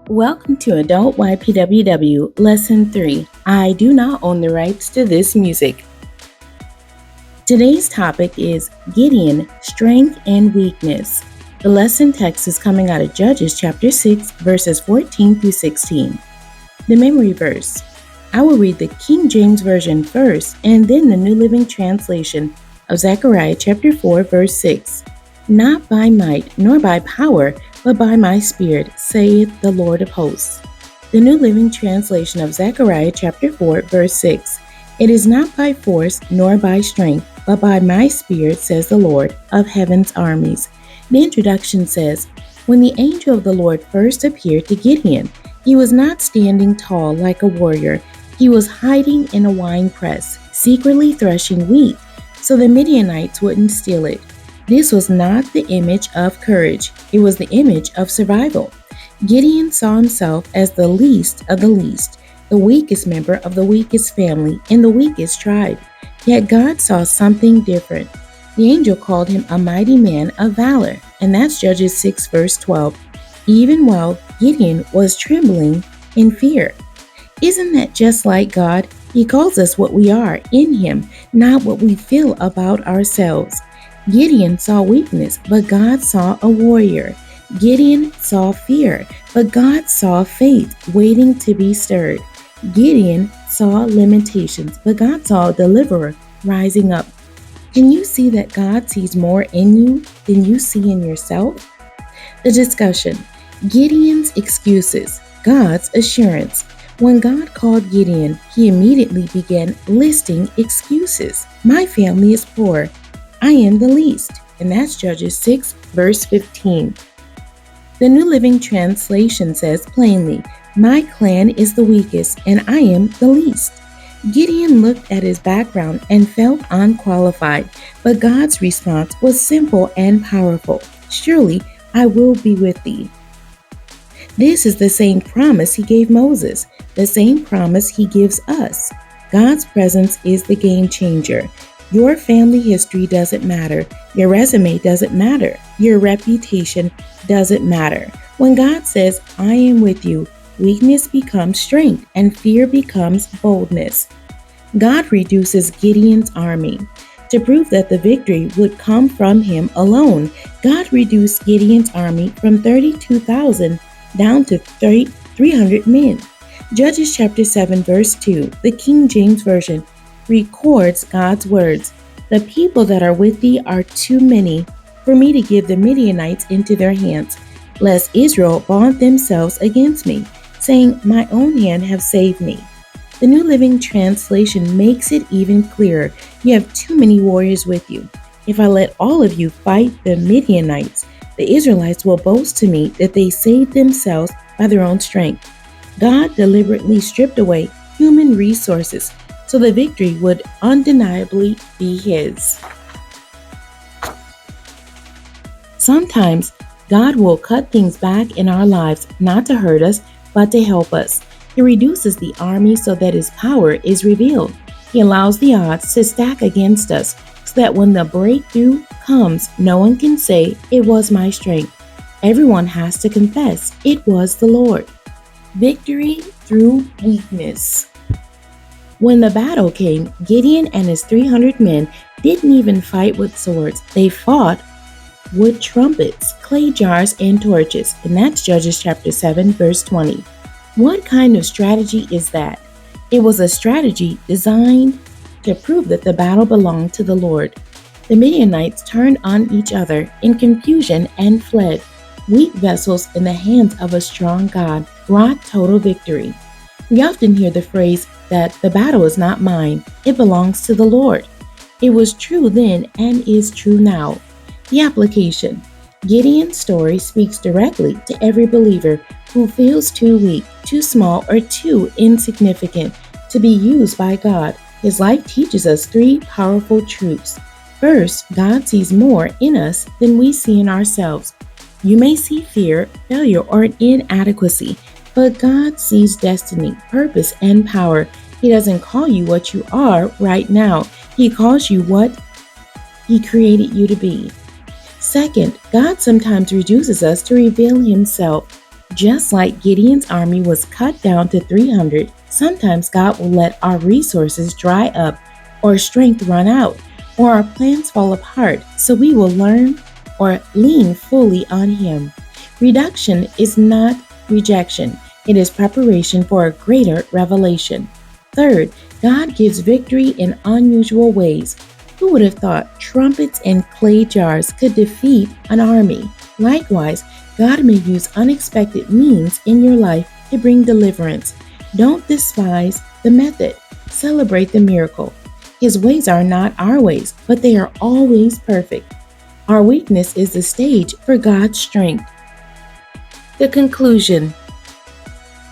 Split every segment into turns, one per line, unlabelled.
Welcome to Adult ypww Lesson 3. I do not own the rights to this music. Today's topic is Gideon, Strength and Weakness. The lesson text is coming out of Judges chapter 6, verses 14 through 16. The memory verse. I will read the King James Version first and then the New Living Translation of Zechariah chapter 4, verse 6. Not by might nor by power, but by my Spirit, saith the Lord of hosts. The New Living Translation of Zechariah chapter 4, verse 6. It is not by force nor by strength, but by my Spirit, says the Lord of heaven's armies. The introduction says, when the angel of the Lord first appeared to Gideon, he was not standing tall like a warrior. He was hiding in a wine press, secretly threshing wheat, so the Midianites wouldn't steal it. This was not the image of courage. It was the image of survival. Gideon saw himself as the least of the least, the weakest member of the weakest family in the weakest tribe. Yet God saw something different. The angel called him a mighty man of valor, and that's Judges 6, verse 12, even while Gideon was trembling in fear. Isn't that just like God? He calls us what we are in Him, not what we feel about ourselves. Gideon saw weakness, but God saw a warrior. Gideon saw fear, but God saw faith waiting to be stirred. Gideon saw limitations, but God saw a deliverer rising up. Can you see that God sees more in you than you see in yourself? The discussion. Gideon's excuses, God's assurance. When God called Gideon, he immediately began listing excuses. My family is poor. I am the least, and that's Judges 6, verse 15. The New Living Translation says plainly, my clan is the weakest, and I am the least. Gideon looked at his background and felt unqualified, but God's response was simple and powerful. Surely I will be with thee. This is the same promise he gave Moses, the same promise he gives us. God's presence is the game changer. Your family history doesn't matter. Your resume doesn't matter. Your reputation doesn't matter. When God says, I am with you, weakness becomes strength and fear becomes boldness. God reduces Gideon's army. To prove that the victory would come from him alone, God reduced Gideon's army from 32,000 down to 300 men. Judges chapter 7, verse 2, the King James Version, records God's words. The people that are with thee are too many for me to give the Midianites into their hands, lest Israel bond themselves against me, saying, my own hand have saved me. The New Living Translation makes it even clearer. You have too many warriors with you. If I let all of you fight the Midianites, the Israelites will boast to me that they saved themselves by their own strength. God deliberately stripped away human resources so the victory would undeniably be His. Sometimes God will cut things back in our lives not to hurt us, but to help us. He reduces the army so that His power is revealed. He allows the odds to stack against us so that when the breakthrough comes, no one can say, it was my strength. Everyone has to confess, it was the Lord. Victory through weakness. When the battle came, Gideon and his 300 men didn't even fight with swords. They fought with trumpets, clay jars, and torches. And that's Judges chapter 7, verse 20. What kind of strategy is that? It was a strategy designed to prove that the battle belonged to the Lord. The Midianites turned on each other in confusion and fled. Weak vessels in the hands of a strong God brought total victory. We often hear the phrase that the battle is not mine, it belongs to the Lord. It was true then and is true now. The application. Gideon's story speaks directly to every believer who feels too weak, too small, or too insignificant to be used by God. His life teaches us three powerful truths. First, God sees more in us than we see in ourselves. You may see fear, failure, or inadequacy, but God sees destiny, purpose, and power. He doesn't call you what you are right now. He calls you what He created you to be. Second, God sometimes reduces us to reveal Himself. Just like Gideon's army was cut down to 300, sometimes God will let our resources dry up or strength run out or our plans fall apart so we will learn or lean fully on Him. Reduction is not rejection, it is preparation for a greater revelation. Third, God gives victory in unusual ways. Who would have thought trumpets and clay jars could defeat an army? Likewise, God may use unexpected means in your life to bring deliverance. Don't despise the method. Celebrate the miracle. His ways are not our ways, but they are always perfect. Our weakness is the stage for God's strength. The conclusion: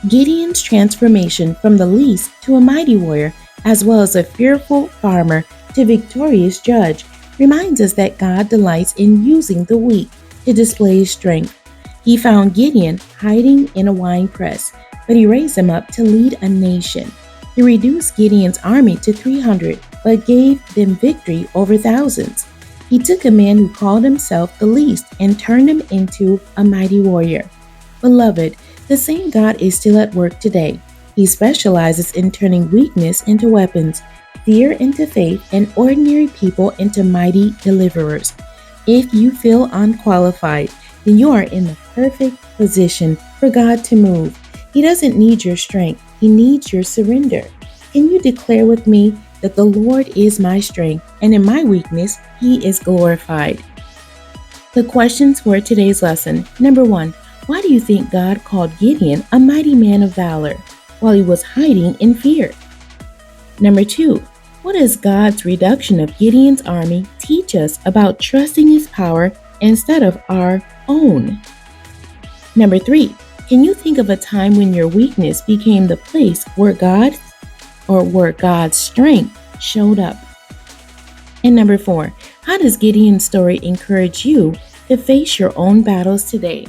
Gideon's transformation from the least to a mighty warrior, as well as a fearful farmer to victorious judge, reminds us that God delights in using the weak to display His strength. He found Gideon hiding in a wine press, but He raised him up to lead a nation. He reduced Gideon's army to 300, but gave them victory over thousands. He took a man who called himself the least and turned him into a mighty warrior. Beloved, the same God is still at work today. He specializes in turning weakness into weapons, fear into faith, and ordinary people into mighty deliverers. If you feel unqualified, then you are in the perfect position for God to move. He doesn't need your strength, He needs your surrender. Can you declare with me that the Lord is my strength, and in my weakness, He is glorified? The questions for today's lesson. Number 1. Why do you think God called Gideon a mighty man of valor while he was hiding in fear? Number 2. What does God's reduction of Gideon's army teach us about trusting His power instead of our own? Number 3. Can you think of a time when your weakness became the place where God's strength showed up? And number 4. How does Gideon's story encourage you to face your own battles today?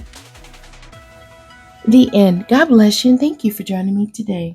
The end. God bless you and thank you for joining me today.